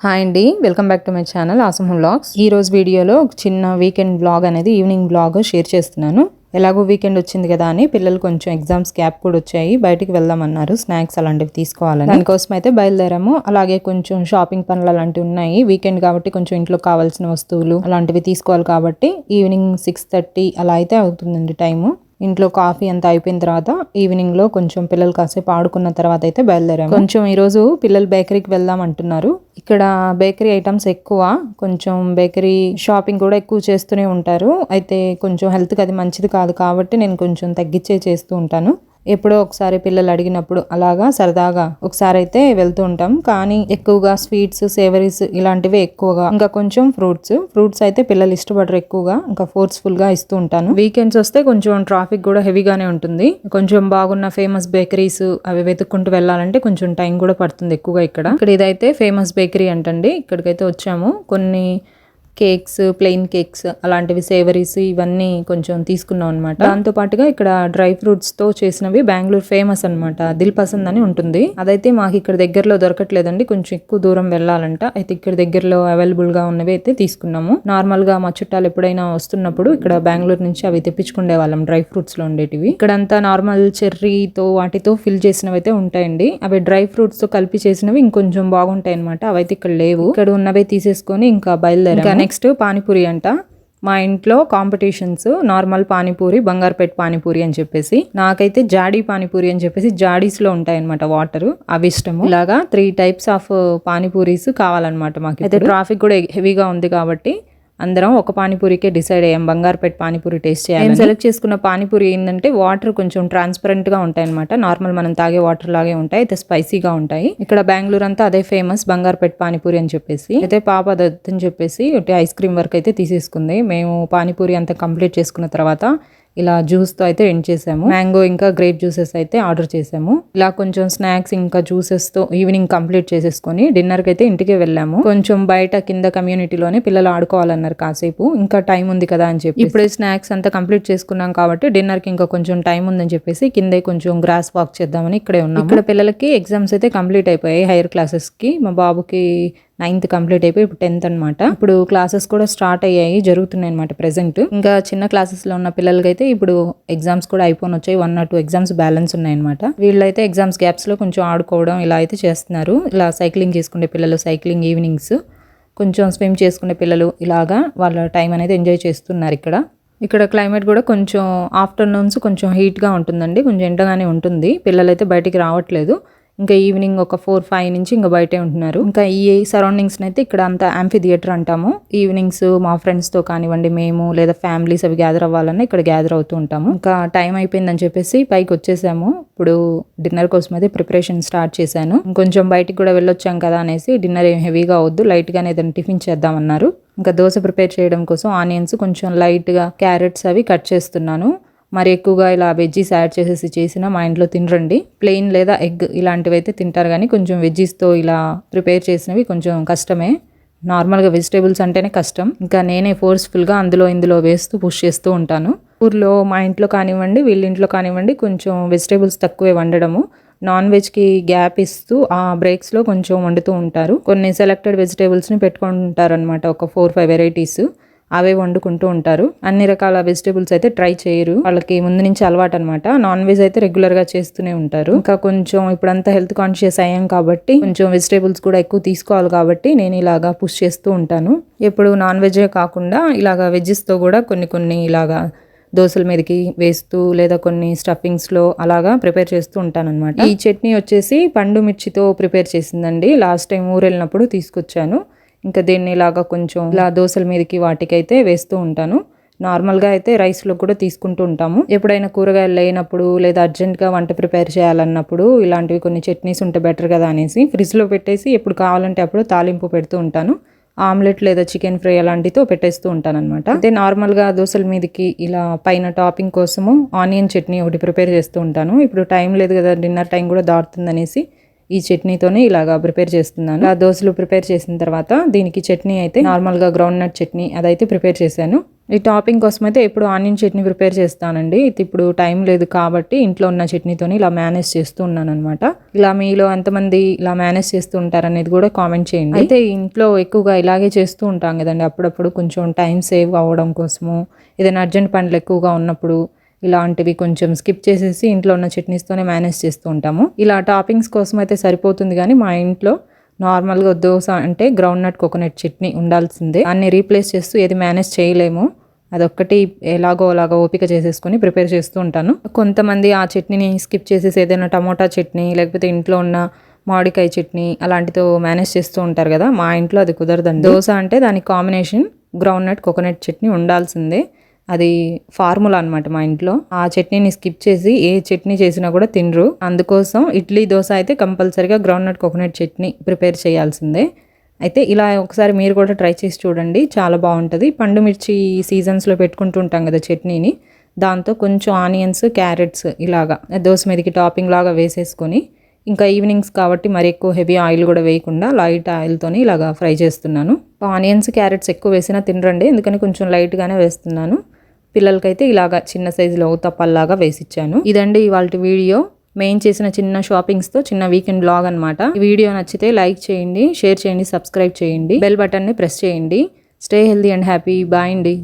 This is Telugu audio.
హాయ్ అండి, welcome back to my channel awesome vlogs. ఈ రోజు వీడియోలో ఒక చిన్న వీకెండ్ వ్లాగ్ అనేది ఈవినింగ్ వ్లాగ్ షేర్ చేస్తున్నాను. ఎలాగో వీకెండ్ వచ్చింది కదా అని పిల్లలు కొంచెం ఎగ్జామ్స్ గ్యాప్ కూడా వచ్చాయి, బయటికి వెళ్దామన్నారు. స్నాక్స్ అలాంటివి తీసుకోవాలని దానికోసం అయితే బయలుదేరాము. అలాగే కొంచెం షాపింగ్ పనులు అలాంటివి ఉన్నాయి. వీకెండ్ కాబట్టి కొంచెం ఇంట్లో కావాల్సిన వస్తువులు అలాంటివి తీసుకోవాలి కాబట్టి ఈవినింగ్ 6:30 అలా అయితే అవుతుందండి టైము. ఇంట్లో కాఫీ అంతా అయిపోయిన తర్వాత ఈవినింగ్ లో కొంచెం పిల్లలు కాసేపు ఆడుకున్న తర్వాత అయితే బయలుదేరాము. కొంచెం ఈరోజు పిల్లలు బేకరీకి వెళ్దాం అంటున్నారు. ఇక్కడ బేకరీ ఐటమ్స్ ఎక్కువ, కొంచెం బేకరీ షాపింగ్ కూడా ఎక్కువ చేస్తూనే ఉంటారు. అయితే కొంచెం హెల్త్కి అది మంచిది కాదు కాబట్టి నేను కొంచెం తగ్గించే చేస్తూ ఉంటాను. ఎప్పుడో ఒకసారి పిల్లలు అడిగినప్పుడు అలాగా సరదాగా ఒకసారి అయితే వెళ్తూ ఉంటాం. కానీ ఎక్కువగా స్వీట్స్, సేవరీస్ ఇలాంటివి ఎక్కువగా, ఇంకా కొంచెం ఫ్రూట్స్ అయితే పిల్లలు ఇష్టపడరు ఎక్కువగా, ఇంకా ఫోర్స్ఫుల్ గా ఇస్తూ ఉంటాను. వీకెండ్స్ వస్తే కొంచెం ట్రాఫిక్ కూడా హెవీగానే ఉంటుంది. కొంచెం బాగున్న ఫేమస్ బేకరీస్ అవి వెతుక్కుంటూ వెళ్ళాలంటే కొంచెం టైం కూడా పడుతుంది ఎక్కువగా. ఇక్కడ ఇదైతే ఫేమస్ బేకరీ అంటండి. ఇక్కడికైతే వచ్చాము. కొన్ని కేక్స్, ప్లెయిన్ కేక్స్ అలాంటివి, సేవరీస్ ఇవన్నీ కొంచెం తీసుకున్నాం అనమాట. దాంతో పాటుగా ఇక్కడ డ్రై ఫ్రూట్స్ తో చేసినవి బెంగళూరు ఫేమస్ అనమాట, దిల్ పసంద్ అని ఉంటుంది. అదైతే మాకు ఇక్కడ దగ్గరలో దొరకట్లేదండి, కొంచెం ఎక్కువ దూరం వెళ్ళాలంట. అయితే ఇక్కడ దగ్గరలో అవైలబుల్ గా ఉన్నవి అయితే తీసుకున్నాము. నార్మల్ గా మా చుట్టాలు ఎప్పుడైనా వస్తున్నప్పుడు ఇక్కడ బెంగళూరు నుంచి అవి తెప్పించుకునే వాళ్ళం, డ్రై ఫ్రూట్స్ లో ఉండేటివి. ఇక్కడంతా నార్మల్ చెర్రీతో వాటితో ఫిల్ చేసినవి అయితే ఉంటాయండి. అవి డ్రై ఫ్రూట్స్ తో కలిపి చేసినవి ఇంకొంచెం బాగుంటాయి అనమాట. అవైతే ఇక్కడ లేవు. ఇక్కడ ఉన్నవే తీసేసుకొని ఇంకా బయలుదేరాము. నెక్స్ట్ పానీపూరి అంట. మా ఇంట్లో కాంపిటీషన్స్, నార్మల్ పానీపూరి, బంగారుపేట పానీపూరి అని చెప్పేసి. నాకైతే జాడీ పానీపూరి అని చెప్పేసి జాడీస్ లో ఉంటాయి అనమాట వాటర్, అవి ఇష్టము. ఇలాగా 3 types ఆఫ్ పానీపూరీస్ కావాలన్నమాట మాకు. అయితే ట్రాఫిక్ కూడా హెవీగా ఉంది కాబట్టి అందరం ఒక పానీపూరికే డిసైడ్ అయ్యాం, బంగారుపేట పానీపూరి టేస్ట్ చేయాలి. నేను సెలెక్ట్ చేసుకున్న పానీపూరి ఏంటంటే వాటర్ కొంచెం ట్రాన్స్పరెంట్ గా ఉంటాయి అనమాట. నార్మల్ మనం తాగే వాటర్ లాగే ఉంటాయి, అయితే స్పైసీగా ఉంటాయి. ఇక్కడ బెంగళూరు అంతా అదే ఫేమస్, బంగారుపేట పానీపూరి అని చెప్పేసి. అయితే పాప అని చెప్పేసి ఐస్ క్రీమ్ వరకు అయితే తీసేసుకుంది. మేము పానీపూరి అంతా కంప్లీట్ చేసుకున్న తర్వాత ఇలా జ్యూస్ తో అయితే ఎండ్ చేసాము. మ్యాంగో ఇంకా గ్రేప్ జ్యూసెస్ అయితే ఆర్డర్ చేసాము. ఇలా కొంచెం స్నాక్స్ ఇంకా జ్యూసెస్ తో ఈవినింగ్ కంప్లీట్ చేసేసుకొని డిన్నర్ కి అయితే ఇంటికి వెళ్ళాము. కొంచెం బయట కింద కమ్యూనిటీలోనే పిల్లలు ఆడుకోవాలన్నారు కాసేపు, ఇంకా టైం ఉంది కదా అని చెప్పి. ఇప్పుడే స్నాక్స్ అంతా కంప్లీట్ చేసుకున్నాం కాబట్టి డిన్నర్ కి ఇంకా కొంచెం టైం ఉందని చెప్పేసి కిందే కొంచెం గ్రాస్ వాక్ చేద్దామని ఇక్కడే ఉన్నాము. ఇక్కడ పిల్లలకి ఎగ్జామ్స్ అయితే కంప్లీట్ అయిపోయాయి. హైయర్ క్లాసెస్ కి మా బాబుకి 9th కంప్లీట్ అయిపోయి ఇప్పుడు 10th అనమాట. ఇప్పుడు క్లాసెస్ కూడా స్టార్ట్ అయ్యాయి, జరుగుతున్నాయి అనమాట ప్రెసెంట్. ఇంకా చిన్న క్లాసెస్ లో ఉన్న పిల్లలకి అయితే ఇప్పుడు ఎగ్జామ్స్ కూడా అయిపోయి వచ్చాయి. 1 or 2 ఎగ్జామ్స్ బ్యాలెన్స్ ఉన్నాయి అనమాట. వీళ్ళైతే ఎగ్జామ్స్ గ్యాప్స్ లో కొంచెం ఆడుకోవడం ఇలా అయితే చేస్తున్నారు. ఇలా సైక్లింగ్ చేసుకునే పిల్లలు సైక్లింగ్ ఈవినింగ్స్, కొంచెం స్విమ్ చేసుకునే పిల్లలు ఇలాగా వాళ్ళ టైం అనేది ఎంజాయ్ చేస్తున్నారు. ఇక్కడ క్లైమేట్ కూడా కొంచెం ఆఫ్టర్నూన్స్ కొంచెం హీట్ గా ఉంటుందండి, కొంచెం ఎండగానే ఉంటుంది. పిల్లలైతే బయటికి రావట్లేదు. ఇంకా ఈవినింగ్ ఒక 4-5 నుంచి ఇంకా బయటే ఉంటున్నారు. ఇంకా ఈ సరౌండింగ్స్ అయితే ఇక్కడ అంతా యాంఫీ థియేటర్ అంటాము. ఈవినింగ్స్ మా ఫ్రెండ్స్ తో కానివ్వండి, మేము లేదా ఫ్యామిలీస్ అవి గ్యాదర్ అవ్వాలన్నా ఇక్కడ గ్యాదర్ అవుతూ ఉంటాము. ఇంకా టైం అయిపోయిందని చెప్పేసి పైకి వచ్చేసాము. ఇప్పుడు డిన్నర్ కోసం అయితే ప్రిపరేషన్ స్టార్ట్ చేశాను. కొంచెం బయటికి కూడా వెళ్ళొచ్చాం కదా అనేసి డిన్నర్ ఏం హెవీగా వద్దు, లైట్ గానే ఏదైనా టిఫిన్ చేద్దామన్నారు. ఇంకా దోశ ప్రిపేర్ చేయడం కోసం ఆనియన్స్, కొంచెం లైట్ గా క్యారెట్స్ అవి కట్ చేస్తున్నాను. మరి ఎక్కువగా ఇలా వెజ్జీస్ యాడ్ చేసేసి చేసినా మా ఇంట్లో తినరండి. ప్లెయిన్ లేదా ఎగ్ ఇలాంటివి అయితే తింటారు, కానీ కొంచెం వెజ్జీస్తో ఇలా ప్రిపేర్ చేసినవి కొంచెం కష్టమే. నార్మల్గా వెజిటేబుల్స్ అంటేనే కష్టం. ఇంకా నేనే ఫోర్స్ఫుల్గా ఇందులో వేస్తూ పుష్ చేస్తూ ఉంటాను. ఊర్లో మా ఇంట్లో కానివ్వండి, వీళ్ళ ఇంట్లో కానివ్వండి, కొంచెం వెజిటేబుల్స్ తక్కువే వండడము. నాన్ వెజ్కి గ్యాప్ ఇస్తూ ఆ బ్రేక్స్లో కొంచెం వండుతూ ఉంటారు. కొన్ని సెలెక్టెడ్ వెజిటేబుల్స్ని పెట్టుకుంటారు అనమాట, ఒక 4-5 వెరైటీస్ అవే వండుకుంటూ ఉంటారు. అన్ని రకాల వెజిటేబుల్స్ అయితే ట్రై చేయరు, వాళ్ళకి ముందు నుంచి అలవాటు అనమాట. నాన్ వెజ్ అయితే రెగ్యులర్ గా చేస్తూనే ఉంటారు. ఇంకా కొంచెం ఇప్పుడంతా హెల్త్ కాన్షియస్ అయ్యాం కాబట్టి కొంచెం వెజిటేబుల్స్ కూడా ఎక్కువ తీసుకోవాలి కాబట్టి నేను ఇలాగా పుష్ చేస్తూ ఉంటాను. ఎప్పుడు నాన్ వెజే కాకుండా ఇలాగా వెజ్జెస్ తో కూడా కొన్ని ఇలాగా దోశల మీదకి వేస్తూ లేదా కొన్ని స్టఫింగ్స్ లో అలాగా ప్రిపేర్ చేస్తూ ఉంటాను అనమాట. ఈ చట్నీ వచ్చేసి పండు మిర్చితో ప్రిపేర్ చేసిందండి, లాస్ట్ టైం ఊరు వెళ్ళినప్పుడు తీసుకొచ్చాను. ఇంకా దీన్ని ఇలాగా కొంచెం ఇలా దోశల మీదకి వాటికైతే వేస్తూ ఉంటాను. నార్మల్గా అయితే రైస్లో కూడా తీసుకుంటూ ఉంటాము. ఎప్పుడైనా కూరగాయలు లేనప్పుడు లేదా అర్జెంట్గా వంట ప్రిపేర్ చేయాలన్నప్పుడు ఇలాంటివి కొన్ని చట్నీస్ ఉంటే బెటర్ కదా అనేసి ఫ్రిడ్జ్లో పెట్టేసి ఎప్పుడు కావాలంటే అప్పుడు తాలింపు పెడుతూ ఉంటాను. ఆమ్లెట్ లేదా చికెన్ ఫ్రై అలాంటితో పెట్టేస్తూ ఉంటాను అనమాట. అయితే నార్మల్గా దోశల మీదకి ఇలా పైన టాపింగ్ కోసము ఆనియన్ చట్నీ ఒకటి ప్రిపేర్ చేస్తూ ఉంటాను. ఇప్పుడు టైం లేదు కదా, డిన్నర్ టైం కూడా దాటుతుంది అనేసి ఈ చట్నీతోనే ఇలాగా ప్రిపేర్ చేస్తున్నాను. ఆ దోశలు ప్రిపేర్ చేసిన తర్వాత దీనికి చట్నీ అయితే నార్మల్గా గ్రౌండ్ నట్ చట్నీ అదైతే ప్రిపేర్ చేశాను. ఈ టాపింగ్ కోసం అయితే ఎప్పుడు ఆనియన్ చట్నీ ప్రిపేర్ చేస్తానండి. ఇప్పుడు టైం లేదు కాబట్టి ఇంట్లో ఉన్న చట్నీతోని ఇలా మేనేజ్ చేస్తూ ఉన్నాను అనమాట. ఇలా మీలో ఎంతమంది ఇలా మేనేజ్ చేస్తూ ఉంటారు అనేది కూడా కామెంట్ చేయండి. అయితే ఇంట్లో ఎక్కువగా ఇలాగే చేస్తూ ఉంటాం కదండి, అప్పుడప్పుడు కొంచెం టైం సేవ్ అవ్వడం కోసము, ఏదైనా అర్జెంట్ పనులు ఎక్కువగా ఉన్నప్పుడు ఇలాంటివి కొంచెం స్కిప్ చేసేసి ఇంట్లో ఉన్న చట్నీస్తోనే మేనేజ్ చేస్తూ ఉంటాము. ఇలా టాపింగ్స్ కోసం అయితే సరిపోతుంది, కానీ మా ఇంట్లో నార్మల్గా దోశ అంటే గ్రౌండ్ నట్ కోకోనట్ చట్నీ ఉండాల్సిందే. దాన్ని రీప్లేస్ చేస్తూ ఏది మేనేజ్ చేయలేము. అదొక్కటి ఎలాగో అలాగో ఓపిక చేసేసుకొని ప్రిపేర్ చేస్తూ ఉంటాను. కొంతమంది ఆ చట్నీని స్కిప్ చేసేసి ఏదైనా టమోటా చట్నీ లేకపోతే ఇంట్లో ఉన్న మామిడికాయ చట్నీ అలాంటితో మేనేజ్ చేస్తూ ఉంటారు కదా. మా ఇంట్లో అది కుదరదండి. దోశ అంటే దానికి combination groundnut coconut chutney ఉండాల్సిందే. అది ఫార్ములా అనమాట మా ఇంట్లో. ఆ చట్నీని స్కిప్ చేసి ఏ చట్నీ చేసినా కూడా తినరు. అందుకోసం ఇడ్లీ దోశ అయితే కంపల్సరీగా groundnut coconut chutney prepare చేయాల్సిందే. అయితే ఇలా ఒకసారి మీరు కూడా ట్రై చేసి చూడండి, చాలా బాగుంటుంది. పండు మిర్చి సీజన్స్లో పెట్టుకుంటూ ఉంటాం కదా చట్నీని, దాంతో కొంచెం ఆనియన్స్ క్యారెట్స్ ఇలాగా దోశ మీదకి టాపింగ్ లాగా వేసేసుకొని, ఇంకా ఈవినింగ్స్ కాబట్టి మరి ఎక్కువ హెవీ ఆయిల్ కూడా వేయకుండా లైట్ ఆయిల్తోని ఇలాగా ఫ్రై చేస్తున్నాను. ఆనియన్స్ క్యారెట్స్ ఎక్కువ వేసినా తినరండి, ఎందుకని కొంచెం లైట్గానే వేస్తున్నాను. పిల్లలకైతే ఇలాగా చిన్న సైజులో తప్పల్లాగా వేసిచ్చాను. ఇదండి ఇవాళ వీడియో. మెయిన్ చేసిన చిన్న షాపింగ్స్తో చిన్న వీకెండ్ బ్లాగ్ అనమాట. ఈ వీడియో నచ్చితే లైక్ చేయండి, షేర్ చేయండి, సబ్స్క్రైబ్ చేయండి, బెల్ బటన్ని ప్రెస్ చేయండి. Stay healthy and happy. Bye అండి.